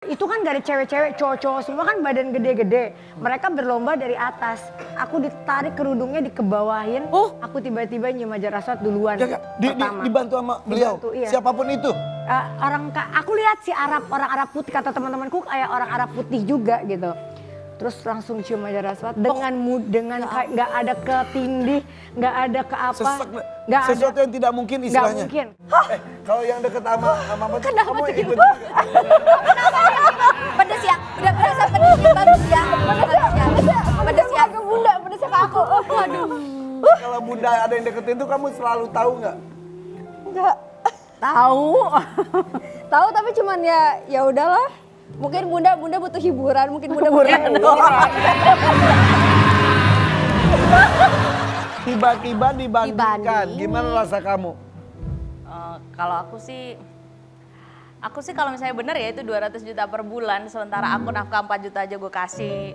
Itu kan gak ada cewek-cewek, cowok-cowok semua kan badan gede-gede. Mereka berlomba dari atas. Aku ditarik kerudungnya, dikebawahin. Aku tiba-tiba nyium Hajar Aswad duluan. Pertama. Dibantu sama beliau? Dibantu, iya. Siapapun itu? Aku lihat si Arab, orang Arab putih, kata teman-temanku kayak orang Arab putih juga gitu. Terus langsung cium Hajar Aswad dengan nggak ada ketindih, nggak ada ke apa. Nggak sesuatu yang tidak mungkin istilahnya. Nggak mungkin. Kalau yang deket sama Mbak tuh kamu ikut. Pedes ya, udah berasa pedesnya bagus ya. Pedes ya ke bunda, pedesnya ke aku. Waduh. Kalau bunda ada yang deketin tuh kamu selalu tahu nggak? Enggak. Tahu. Tahu tapi cuman ya udahlah. Mungkin bunda butuh hiburan, mungkin bunda butuh hiburan. Tiba-tiba dibandingkan, gimana rasa kamu? Kalau aku sih kalau misalnya bener ya itu 200 juta per bulan, sementara aku nafkah 4 juta aja gue kasih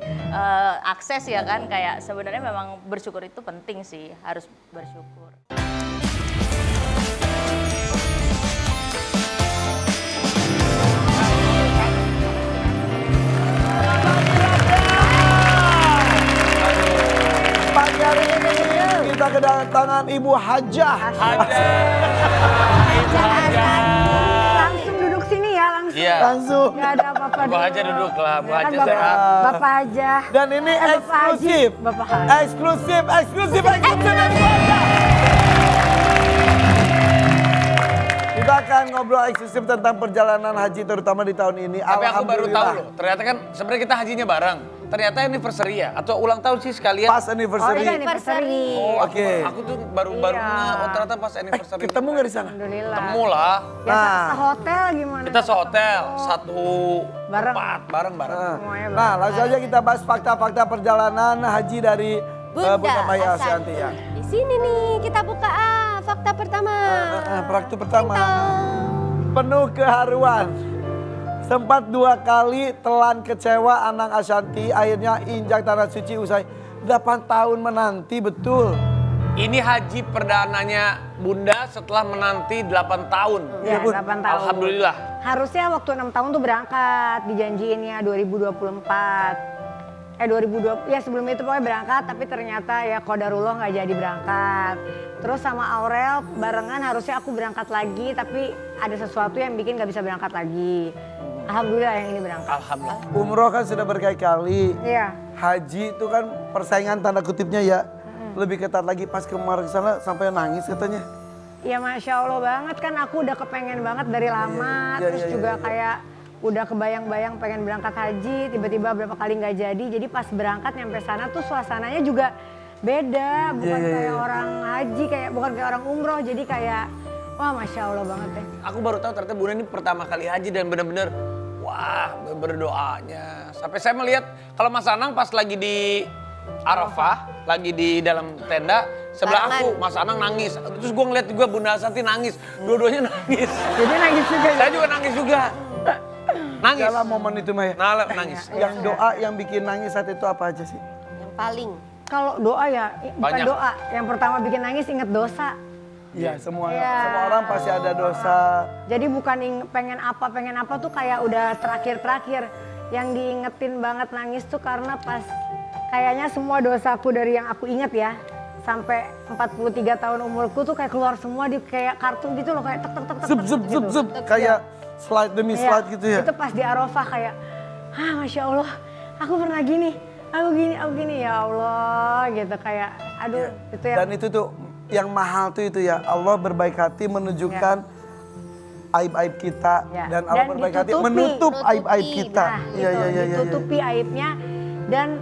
akses ya kan, kayak sebenarnya memang bersyukur itu penting sih, harus bersyukur. Pagi hari ini kita kedatangan Ibu Hajah. Langsung duduk sini ya, langsung. Iya. Langsung. Nggak ada apa-apa Bu Hajah duduk lah, Bu Ya kan Hajah sehat. Bapak Hajah. Dan ini Bapak Haji. eksklusif. Bapak Haji. Eksklusif dari Bu Hajah. Kita akan ngobrol eksklusif tentang perjalanan haji terutama di tahun ini. Tapi aku baru tahu Alhamdulillah. loh, ternyata kan sebenarnya kita hajinya bareng. Ternyata anniversary ya, atau ulang tahun sih sekalian. Pas Oh, anniversary. ini anniversary. Oh, Oke. Aku tuh baru ternyata pas anniversary. Ketemu nggak di sana? Alhamdulillah. Ketemu lah. Ya, sehotel gimana? Kita sehotel, satu Bareng. tempat, bareng-bareng. Semuanya Nah, langsung aja kita bahas fakta-fakta perjalanan haji dari Bunda Maya Ashanti ya. Di sini nih kita buka fakta pertama. Praktik pertama. Penuh keharuan. Sempat 2 kali telan kecewa Anang Ashanti, akhirnya injak tanah suci usai 8 tahun menanti, betul. Ini haji perdananya Bunda setelah menanti 8 tahun. Ya, 8 tahun. Alhamdulillah. Harusnya waktu 6 tahun tuh berangkat, dijanjiinnya 2024. 2020, ya sebelum itu pokoknya berangkat, tapi ternyata ya qadarullah nggak jadi berangkat. Terus sama Aurel barengan harusnya aku berangkat lagi, tapi ada sesuatu yang bikin nggak bisa berangkat lagi. Alhamdulillah yang ini berangkat. Alhamdulillah. Umroh kan sudah berkali-kali. Iya. Haji itu kan persaingan tanda kutipnya ya. Lebih ketat lagi pas kemarin sana sampai nangis katanya. Ya Masya Allah banget kan, aku udah kepengen banget dari lama. Iya, Terus iya, juga iya. kayak udah kebayang-bayang pengen berangkat haji. Tiba-tiba berapa kali nggak jadi. Jadi pas berangkat nyampe sana tuh suasananya juga beda. Bukan Iya, iya, kayak iya. orang haji, bukan kayak orang umroh. Jadi kayak wah Masya Allah banget deh. Aku baru tahu ternyata Bunda ini pertama kali haji dan benar-benar wah berdoanya. Sampai saya melihat kalau Mas Anang pas lagi di Arafah, lagi di dalam tenda, sebelah aku Mas Anang nangis. Terus gue ngeliat juga Bunda Ashanti nangis. Dua-duanya nangis. Jadi nangis juga. Saya juga nangis juga. Nangis. Dalam momen itu Maya. Nangis. Yang doa yang bikin nangis saat itu apa aja sih? Yang paling. Kalau doa ya, bukan Banyak. doa. Yang pertama bikin nangis inget dosa. Iya, semua Iya. orang pasti ada dosa. Jadi bukan pengen apa tuh kayak udah terakhir-terakhir. Yang diingetin banget nangis tuh karena pas kayaknya semua dosaku dari yang aku inget ya. Sampai 43 tahun umurku tuh kayak keluar semua di kayak kartu gitu loh. Kayak tek tek tek tek. Zep. Kayak slide demi Iya, slide gitu ya. Itu pas di Arafah kayak, Masya Allah, aku pernah gini, aku gini, ya Allah gitu kayak, aduh itu ya. Dan itu tuh yang mahal tuh itu ya, Allah berbaik hati menunjukkan aib-aib kita Ya. dan Allah berbaik hati ditutupi. menutup aib-aib kita. Nah, Iya, gitu, iya, iya, iya. ditutupi aibnya dan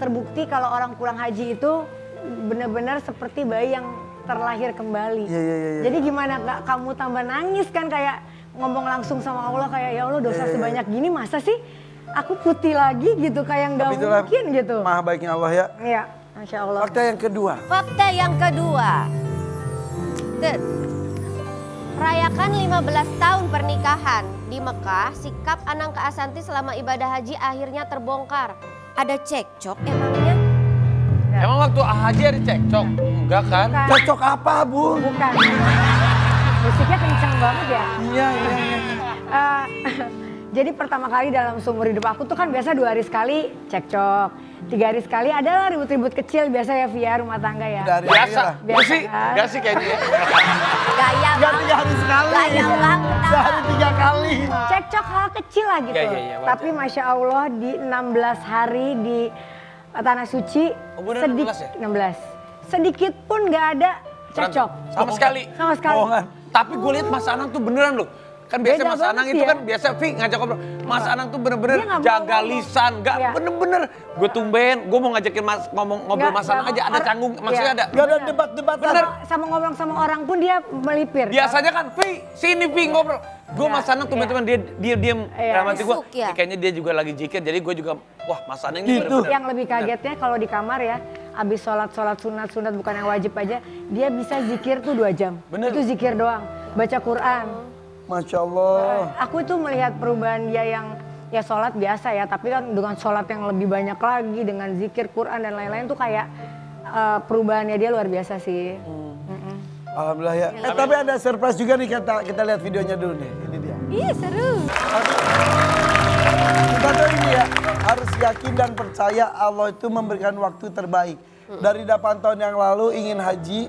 terbukti kalau orang pulang haji itu benar-benar seperti bayi yang terlahir kembali. Iya, iya, iya, iya. Jadi gimana Kak, kamu tambah nangis kan kayak ngomong langsung sama Allah kayak ya Allah dosa sebanyak gini masa sih aku putih lagi gitu kayak nggak Tapi itulah mungkin gitu. Maha baiknya Allah ya. Iya, Masya Allah. Fakta yang kedua. Fakta yang kedua. Rayakan 15 tahun pernikahan di Mekah, sikap Anang ke Ashanti selama ibadah haji akhirnya terbongkar. Ada cekcok emangnya? Emang waktu haji ada cekcok? Enggak kan? Cocok apa, Bu? Bukan. Musiknya kencang banget ya. Iya, iya, iya. Jadi pertama kali dalam seumur hidup aku tuh kan biasa 2 hari sekali cekcok. 3 hari sekali adalah ribut-ribut kecil biasa ya via rumah tangga ya. Udah hari Biasa. lah. Gue sih, kan? gak sih kayaknya. Gaya Gak banget. 3 hari sekali. Gaya banget. Sehari 3 kali. Cekcok hal kecil lah gitu. Iya, wajar. Tapi Masya Allah di 16 hari di Tanah Suci. Oh, bener 16 ya? 16. Sedikit pun gak ada cekcok. Sama sekali. Sama sekali. Bohongan. Tapi gue lihat Mas Anang tuh beneran loh. Kan biasa Beda Mas Anang banget itu ya. kan biasa Vi ngajak ngobrol. Mas Anang tuh bener-bener Dia nggak mau jaga ngomong. lisan. Gak Iya. bener-bener. Gue tumben, gue mau ngajakin Mas ngobrol Nggak, Mas Anang nggak aja. mau. Ada canggung, maksudnya Iya. ada. Gak ada debat-debatan. Bener. Sama ngobrol sama orang pun dia melipir. Biasanya kan Vi, sini Vi ngobrol. Gue Iya, Mas Anang tuh iya. teman-teman dia diem. Iya. Dalam hati gue, Masuk ya. kayaknya dia juga lagi zikir. Jadi gue juga, wah Mas Anang ini Gitu. bener-bener. Yang lebih kagetnya kalau di kamar ya, abis sholat sunat bukan yang wajib aja, dia bisa zikir tuh 2 jam. Bener. Itu zikir doang, baca Quran. Masya Allah. Aku tuh melihat perubahan dia yang ya sholat biasa ya, tapi kan dengan sholat yang lebih banyak lagi, dengan zikir Quran dan lain-lain tuh kayak perubahannya dia luar biasa sih. Alhamdulillah ya. Tapi ada surprise juga nih, kita lihat videonya dulu nih. Ini dia. Ih seru. Kita tuh ini ya, harus yakin dan percaya Allah itu memberikan waktu terbaik. Dari 8 tahun yang lalu ingin haji,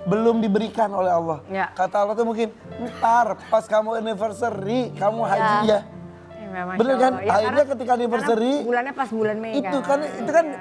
belum diberikan oleh Allah. Ya. Kata Allah tuh mungkin, ntar pas kamu anniversary, kamu haji ya. Masya Bener kan? Allah. Ya, Akhirnya karena- ketika anniversary, karena bulannya pas bulan Mei itu kan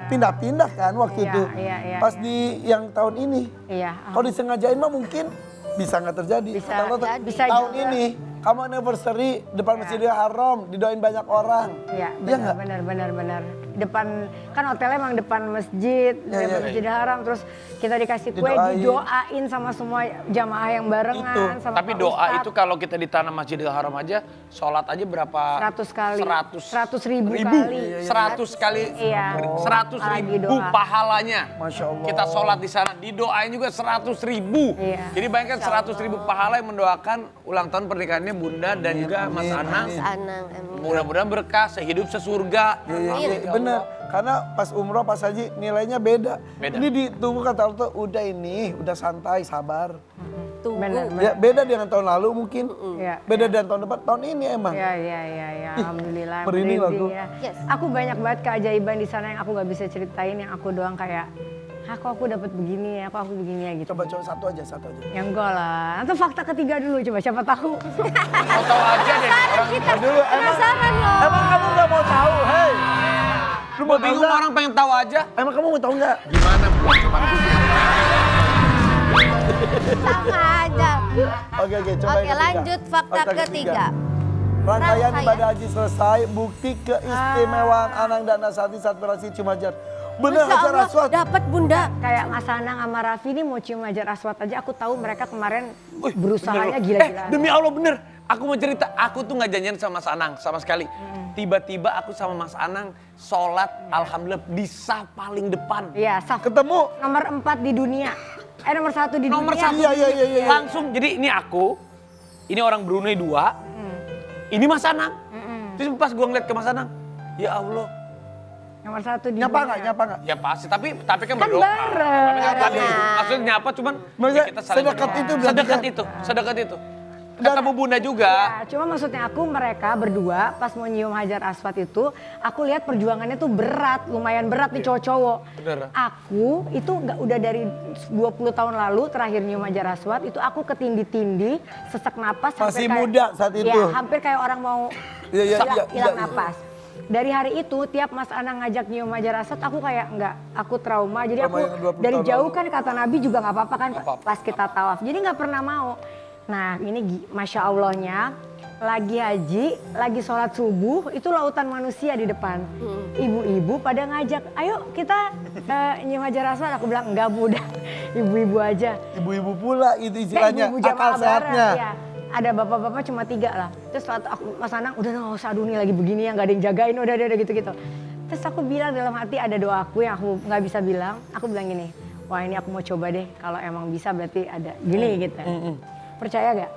pindah-pindah kan waktu Iya, itu. iya, Pas iya. di yang tahun ini. Iya. Kalau disengajain mah mungkin bisa nggak terjadi. Bisa Kata Allah tuh, jadi. Bisa tahun juga. ini kamu anniversary depan Masjidil Haram, didoain banyak orang. Iya, Iya nggak? benar. Depan kan hotelnya emang depan masjid, Iya, depan iya. Masjidil Haram, terus kita dikasih kue, Didoain. didoain sama semua jamaah yang barengan. Itu. Sama Tapi Pak doa Ustadz. itu kalau kita di tanah Masjidil Haram aja, sholat aja berapa? 100 kali. 100 ribu ribu. kali. 100 kali. Iya. 100 Lagi ribu doa. pahalanya. Masya Allah. Kita sholat di sana, didoain juga 100 ribu. Iya. Jadi bayangkan 100 ribu pahala yang mendoakan ulang tahun pernikahannya Bunda dan juga Mas Anang. Mas Anang emang. Mudah-mudahan berkah, sehidup sesurga. Iya, bener. Karena pas umroh, pas haji nilainya beda. Beda. Ini ditunggu kata Allah tuh udah ini, udah santai, sabar. Tunggu. Benar. Ya beda dengan tahun lalu mungkin. Iya. Beda dengan tahun depan, tahun ini emang. Iya. Alhamdulillah. merinding merinding aku. ya. Yes. Aku banyak banget keajaiban di sana yang aku nggak bisa ceritain, yang aku doang kayak, kok aku dapat begini ya, kok aku begini ya gitu. Coba satu aja. Ya enggak lah. Nanti fakta ketiga dulu coba, siapa tahu. Mau tahu aja deh orang. Dulu Penasaran loh. emang kamu nggak mau tahu, hei? Lu Gue bingung orang pengen tahu aja. Emang kamu mau tahu nggak? Gimana Bu? Coba. Sama aja. Oke, coba Oke yang ketiga. lanjut fakta ketiga. Rangkaian Rangkaian. ibadah haji selesai, bukti keistimewaan Anang dan Nasati saat berhasil cium hajar. Bener Masya hajar Allah, aswad. dapat bunda. Kayak Mas Anang sama Raffi ini mau cium Hajar Aswad aja, aku tahu mereka kemarin Wih, berusahanya bener. gila-gilaan. Demi Allah bener. Aku mau cerita, aku tuh nggak janjian sama Mas Anang sama sekali. Tiba-tiba aku sama Mas Anang sholat, alhamdulillah di saf paling depan. Iya, Saf. Ketemu. Nomor 4 di dunia. Nomor 1 di Nomor dunia. satu. Iya. Langsung, jadi ini aku, ini orang Brunei 2, ini Mas Anang. Terus pas gua ngeliat ke Mas Anang, ya Allah. Nomor 1 di Nyapa dunia. nggak? Ya pasti, tapi kan Kan berdoa. bareng. Tapi kan tadi, Bareng. maksudnya nyapa cuman Maksudnya ya kita saling sedekat berdoa. itu berarti Sedekat kan? itu, sedekat itu. Ketemu Bunda juga. Ya, cuma maksudnya aku mereka berdua pas mau nyium Hajar Aswad itu, aku lihat perjuangannya tuh berat, lumayan berat nih cowok-cowok. Bener. Aku itu nggak udah dari 20 tahun lalu terakhir nyium Hajar Aswad itu aku ketindih-tindih, sesak napas. Masih hampir muda saat itu. Ya, hampir kayak orang mau Iya, hilang iya. napas. Dari hari itu tiap Mas Anang ngajak nyium Hajar Aswad aku kayak enggak, aku trauma. Jadi Trauma aku yang 20 dari tahun jauh lalu. kan kata Nabi juga nggak apa-apa kan apa-apa. pas kita tawaf. Jadi nggak pernah mau. Nah ini Masya Allahnya lagi haji, lagi sholat subuh itu lautan manusia di depan. Ibu-ibu pada ngajak, ayo kita nyium Hajar Aswad. Aku bilang enggak Bu, udah ibu-ibu aja. Ibu-ibu pula itu Kayak istilahnya, ibu-ibu akal jamaah bareng, sehatnya. ya. Ada bapak-bapak cuma 3 lah. Terus waktu aku Mas Anang udah nggak usah, aduh nih lagi begini ya, nggak ada yang jagain, udah gitu-gitu. Terus aku bilang dalam hati ada doaku yang aku nggak bisa bilang. Aku bilang gini, wah ini aku mau coba deh. Kalau emang bisa berarti ada gini gitu. Percaya gak?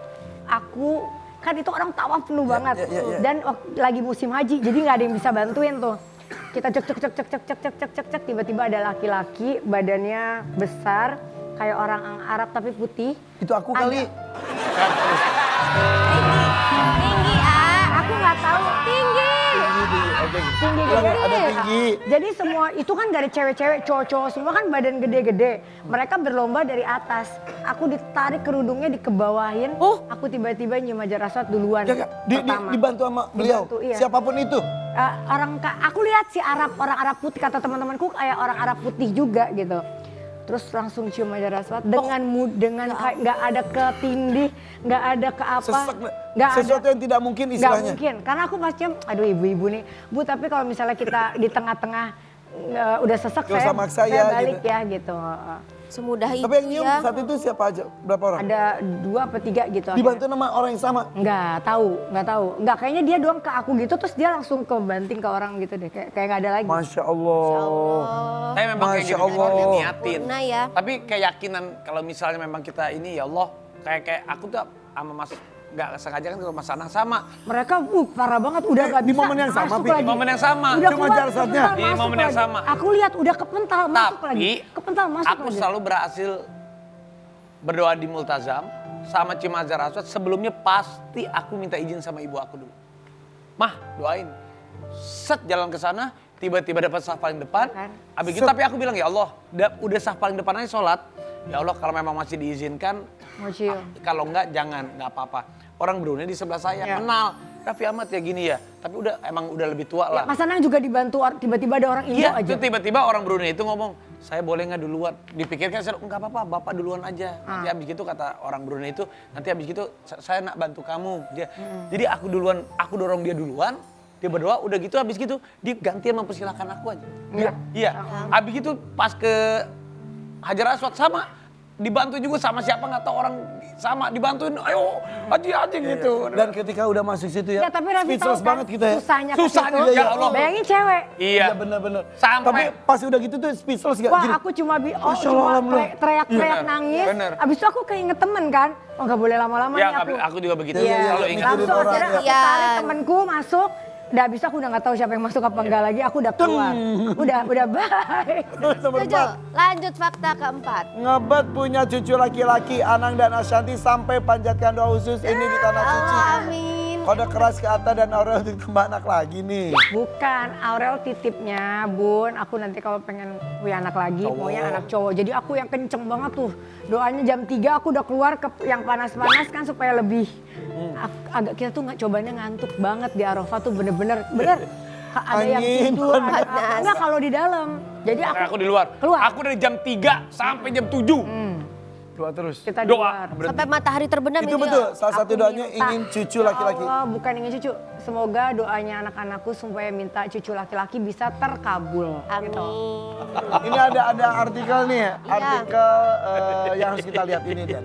Aku kan itu orang tawaf penuh banget. Dan lagi musim haji, jadi nggak ada yang bisa bantuin tuh. Kita cek, tiba-tiba ada laki-laki badannya besar kayak orang Arab tapi putih. Itu aku kali. Tinggi ah. Aku nggak tahu. lagi. Tinggi Ulangi, gede. ada tinggi. Jadi semua itu kan gak ada cewek-cewek, cowok-cowok semua kan badan gede-gede. Mereka berlomba dari atas. Aku ditarik kerudungnya dikebawahin. Aku tiba-tiba nyium Hajar Aswad duluan. Ya, Kak, pertama. dibantu sama beliau. Dibantu, iya. Siapapun itu. Aku lihat si orang Arab putih, kata teman-temanku kayak orang Arab putih juga gitu. Terus langsung cium Hajar Aswad dengan kayak nggak ada ketindih, nggak ada ke apa, Sesek, nggak sesuatu yang tidak mungkin nggak istilahnya. mungkin. Karena aku pas cium, aduh ibu-ibu nih, Bu tapi kalau misalnya kita di tengah-tengah udah sesek Nggak usah maksa ya, balik gitu. ya gitu. Semudah itu Tapi yang nyium ya. saat itu siapa aja? Berapa orang? Ada 2 apa 3 gitu. Dibantu nama orang yang sama. Nggak tahu. Nggak, kayaknya dia doang ke aku gitu, terus dia langsung ke banting ke orang gitu deh. Kayak nggak ada lagi. Masya Allah. Tapi memang kayak Masya gitu Allah. niatin. Pernah ya. Tapi keyakinan kalau misalnya memang kita ini ya Allah, kayak aku tuh sama Mas nggak sengaja kan ke Mas Anang sama. Mereka parah banget, udah nggak Di bisa momen yang sama, masuk Pi. lagi. Di momen yang sama. Udah Cuma keluar, Hajar Aswadnya. kepental, Di masuk momen yang lagi. sama. Aku lihat udah kepental, masuk Tapi lagi. Kepental, masuk aku lagi. selalu berhasil berdoa di multazam sama cium Hajar Aswad. Sebelumnya pasti aku minta izin sama ibu aku dulu. Mah doain. Set jalan ke sana, tiba-tiba dapat saf paling depan. Kan? Abis itu tapi aku bilang ya Allah, udah saf paling depan aja sholat. Ya Allah kalau memang masih diizinkan, Mau cium. kalau enggak jangan, enggak apa-apa. Orang Brunei di sebelah saya, Ya. kenal. Raffi Ahmad ya gini ya, tapi emang udah lebih tua lah. Mas Anang juga dibantu, tiba-tiba ada orang Indo Iya, aja. itu tiba-tiba orang Brunei itu ngomong, saya boleh nggak duluan? Dipikirkan, saya enggak apa-apa, bapak duluan aja. Nanti habis gitu kata orang Brunei itu, nanti habis gitu saya nak bantu kamu. Jadi aku duluan, aku dorong dia duluan, dia berdoa, udah gitu habis gitu, dia gantian mempersilahkan aku aja. Iya, habis gitu pas ke Hajar Aswad sama, dibantu juga sama siapa nggak tahu orang sama dibantuin, ayo haji gitu. Dan ketika udah masuk situ ya, Ya tapi Raffi tahu speechless kan banget kita ya. susahnya ke Susahnya, situ. ya Allah. Bayangin cewek. Iya, Iya benar-benar. Sampai- Tapi pas udah gitu tuh speechless gak? Wah Gini. aku cuma Masya Allah, cuma alhamdulillah. teriak-teriak Bener, nangis. bener. Abis itu aku keinget temen kan. Oh nggak boleh lama-lama Ya, nih aku. aku juga begitu. Iya, Selalu iya, ingat. mikirin Langsung orang, akhirnya ya. aku tarik temenku masuk. Udah abis itu aku udah gak tahu siapa yang masuk apa enggak lagi. Aku udah keluar. Udah bye. Nomor Setuju. 4. Lanjut fakta keempat. Ngebet punya cucu laki-laki, Anang dan Ashanti sampai panjatkan doa khusus ini di tanah suci. Amin. Kode keras ke Atta dan Aurel untuk tambah anak lagi nih. Bukan, Aurel titipnya Bun, aku nanti kalau pengen punya anak lagi, maunya anak cowok. Jadi aku yang kenceng banget tuh, doanya jam 3 aku udah keluar ke yang panas-panas kan supaya lebih. Agak kita tuh cobanya ngantuk banget di Arafah tuh bener-bener, ada yang Angin, tidur, ada panas. apa. Enggak kalau di dalam. Jadi Aku di luar. Keluar. Aku dari jam 3 sampai jam 7. Doa terus. kita di Doa. luar. Sampai matahari terbenam Itu ya. betul, salah satu Aku doanya minta, ingin cucu laki-laki. Ya Allah, bukan ingin cucu. Semoga doanya anak-anakku supaya minta cucu laki-laki bisa terkabul. Amin. Gitu. Ini ada artikel nih ya, artikel yang harus kita lihat ini Dan.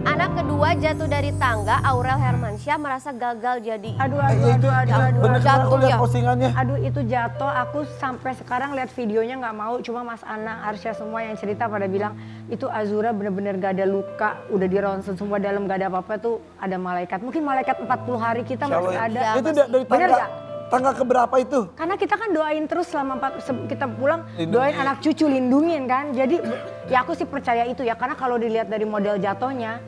Anak kedua jatuh dari tangga, Aurel Hermansyah merasa gagal jadi. Aduh, Bener kan Jatuh aku lihat ya. postingannya. Aduh itu jatuh, aku sampai sekarang lihat videonya nggak mau. Cuma Mas Anang, Arsya semua yang cerita pada bilang itu Azura bener-bener gak ada luka, udah di ronsen semua dalam gak ada apa-apa tuh ada malaikat. Mungkin malaikat 40 hari kita Insya masih Allah ada. ya. Itu dari Bener tangga, gak? tangga keberapa itu? Karena kita kan doain terus selama kita pulang, Lindungi. doain anak cucu lindungin kan. Jadi ya aku sih percaya itu ya, karena kalau dilihat dari model jatuhnya,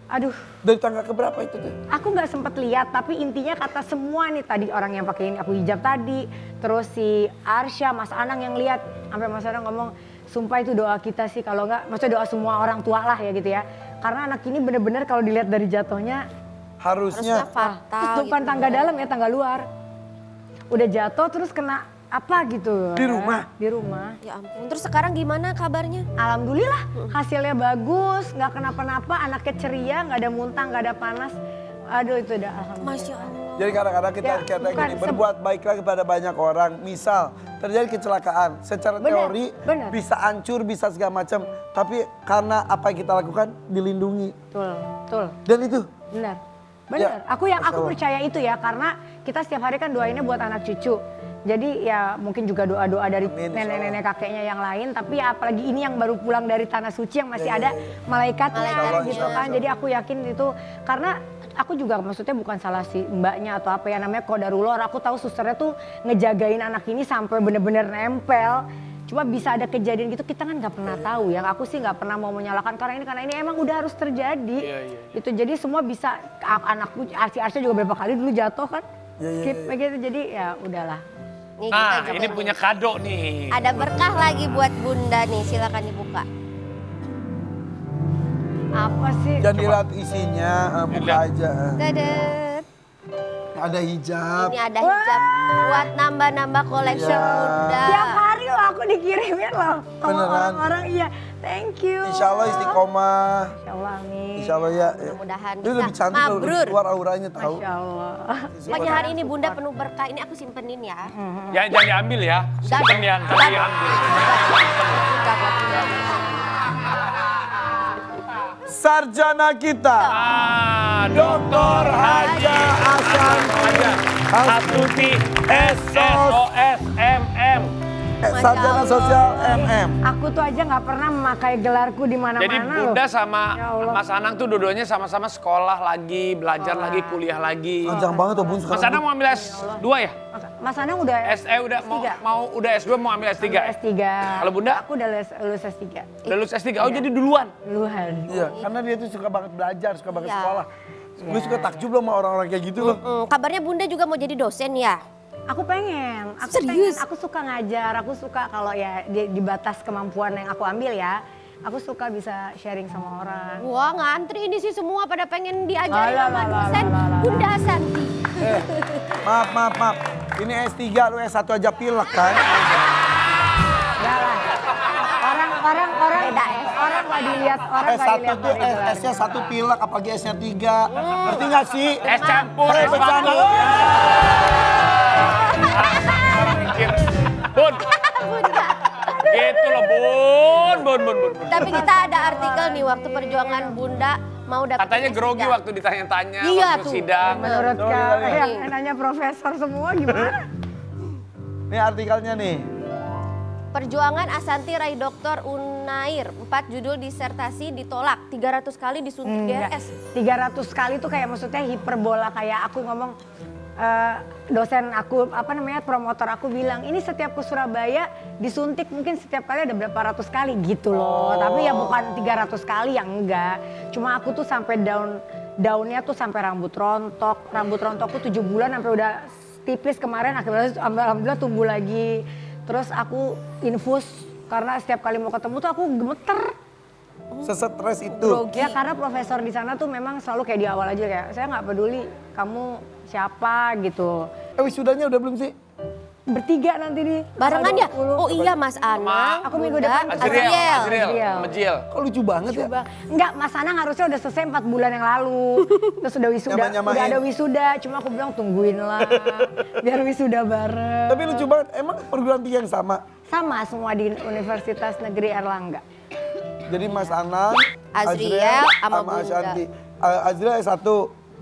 aduh. Dari tangga keberapa itu tuh? Aku nggak sempet lihat, tapi intinya kata semua nih tadi orang yang pakai ini aku hijab tadi, terus si Arsya, Mas Anang yang lihat, sampai Mas Anang ngomong, sumpah itu doa kita sih kalau nggak, maksudnya doa semua orang tua lah ya gitu ya. Karena anak ini bener-bener kalau dilihat dari jatuhnya, Harusnya. terus fatal. bukan tangga dalam ya, tangga luar. Udah jatuh terus kena apa gitu. Di rumah? Di rumah. Ya ampun. Terus sekarang gimana kabarnya? Alhamdulillah hasilnya bagus, nggak kenapa-napa, anaknya ceria, nggak ada muntah, nggak ada panas. Aduh itu udah alhamdulillah. Masya Allah. Jadi kadang-kadang kita Ya, kayak bukan, gini, berbuat baiklah kepada banyak orang. Misal terjadi kecelakaan, secara Benar, teori benar. bisa hancur, bisa segala macam. Tapi karena apa yang kita lakukan dilindungi. Betul. Dan itu Benar. Ya, Benar. Aku Masya Allah. percaya itu ya, karena kita setiap hari kan doainnya buat anak cucu. Jadi ya mungkin juga doa-doa dari Amin, nenek-nenek kakeknya yang lain, tapi ya apalagi ini yang baru pulang dari tanah suci yang masih ada malaikatnya Insya Allah, gitu insya Allah, kan. insya Jadi aku yakin itu karena aku juga maksudnya bukan salah si mbaknya atau apa ya namanya qadarullah. Aku tahu susternya tuh ngejagain anak ini sampai bener-bener nempel. Cuma bisa ada kejadian gitu kita kan nggak pernah tahu. Yang aku sih nggak pernah mau menyalahkan karena ini emang udah harus terjadi. Itu jadi semua bisa, anakku si Arsya juga berapa kali dulu jatuh kan. skip begitu jadi ya udahlah. Nih, Nah, kita ini coba. punya kado nih. Ada berkah lagi buat Bunda nih, silakan dibuka. Apa sih? Jangan dilihat isinya, buka Lihat. aja. Dadet. Ada hijab. Ini ada hijab buat nambah-nambah koleksi Iya. Bunda. Tiap hari loh aku dikirimin loh sama Beneran? orang-orang. Iya, thank you. Insya Allah istiqomah. Insya Allah amin. Insya Allah ya. Mudah-mudahan Dia bisa. lebih cantik kalau Mabrur. keluar auranya tahu. Masya Allah. Pokoknya hari ini Bunda penuh berkah. Ini aku simpenin ya. Jangan diambil ya. Simpen ya, ntar diambil. Bunda buat Bunda. Sarjana kita. Dr. Haja Haja Astuti SSOSMM. Sarjana Allah. Sosial MM. Aku tuh aja nggak pernah memakai gelarku di mana-mana Jadi loh. Bunda sama Ya Allah. Mas Anang tuh dua-duanya sama-sama sekolah lagi, belajar lagi, kuliah lagi. Panjang banget tuh Bun Mas sekarang. Anang mau ambil S2 ya? Mas Anang udah Udah udah S2 mau ambil S3. S3. Kalau Bunda? Aku udah lulus S3. Udah lulus S3. Oh, jadi duluan. Duluan. Iya, karena dia tuh suka banget belajar, suka banget Iya. sekolah. Gue suka takjub loh sama orang-orang kayak gitu loh. Kabarnya Bunda juga mau jadi dosen ya? Aku pengen, Serius? aku suka ngajar, aku suka kalau ya di batas kemampuan yang aku ambil ya, aku suka bisa sharing sama orang. Wah, ngantri ini sih semua pada pengen diajarin Alah, sama alah, dosen alah, alah. Bunda Asanti. Maaf. Ini S3, lu S1 aja pilek kan? Enggak lah. Orang Beda ya? orang nggak dilihat orang nggak S1 dilihat tuh dari gelarnya. S-nya 1 pilek, apalagi S-nya 3. Ngerti gak sih? S campur, Hei, S bercanda. batu. Mikir. Bun. Gitu loh, Bun. Tapi kita ada artikel nih waktu perjuangan Bunda mau dapat Katanya S3. grogi waktu ditanya-tanya, Iya waktu tuh. sidang. Menurut Oh, iya, iya. yang nanya profesor semua gimana? Nih artikelnya nih. Perjuangan Asanti Rai Doktor Unair, 4 judul disertasi ditolak, 300 kali disuntik Enggak. DRS. 300 kali tuh kayak maksudnya hiperbola, kayak aku ngomong dosen aku promotor aku bilang ini setiap ke Surabaya disuntik mungkin setiap kali ada berapa ratus kali gitu loh. Tapi ya bukan 300 kali yang enggak. Cuma aku tuh sampai daunnya tuh sampai rambut rontokku 7 bulan sampai udah tipis kemarin, akhirnya alhamdulillah tumbuh lagi. Terus aku infus karena setiap kali mau ketemu tuh aku gemeter. Sesetres itu. Ya karena profesor di sana tuh memang selalu kayak di awal aja kayak saya nggak peduli kamu siapa gitu. Wisudanya udah belum sih? Bertiga nanti nih. Barengan ya? 20. Oh iya Mas Anang, Aku minggu Bunda, depan Azriel, Azriel. sama Jiel. Kok lucu banget ya? Coba. Enggak, Mas Anang harusnya udah selesai 4 bulan yang lalu. Terus udah wisuda, Nyama-nyamain. udah ada wisuda. Cuma aku bilang tungguin lah, biar wisuda bareng. Tapi lucu banget, emang perguruan tinggi yang sama? Sama semua di Universitas Negeri Erlangga. Jadi Mas Anang, Azriel, sama Bunda. Ashanti. Azriel S1,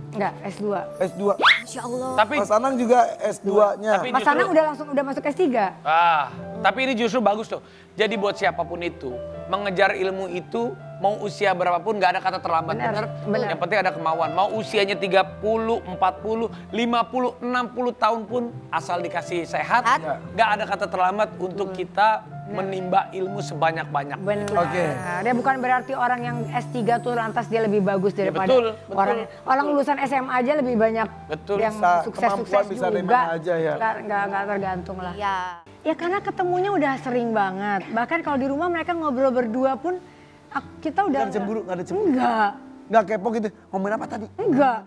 Enggak, S2. S2. Masya Allah. Tapi Mas Anang juga S2-nya. Tapi Mas justru- Anang udah masuk S3. Tapi ini justru bagus tuh. Jadi buat siapapun itu, mengejar ilmu itu mau usia berapapun gak ada kata terlambat. Benar, Bener? benar. Yang penting ada kemauan. Mau usianya 30, 40, 50, 60 tahun pun asal dikasih sehat, Sehat. gak ada kata terlambat untuk kita menimba ilmu sebanyak-banyak. Benar. Oke. Dia bukan berarti orang yang S3 tuh lantas dia lebih bagus daripada betul, betul. orang lulusan SMA aja lebih banyak Betul. yang Bisa, sukses-sukses kemampuan bisa dari juga. mana aja ya. Nggak tergantung lah. Iya. Ya karena ketemunya udah sering banget. Bahkan kalau di rumah mereka ngobrol berdua pun kita udah Nggak ada cemburu, nggak ada cemburu. Enggak. Nggak kepo gitu, ngomongin apa tadi? Enggak.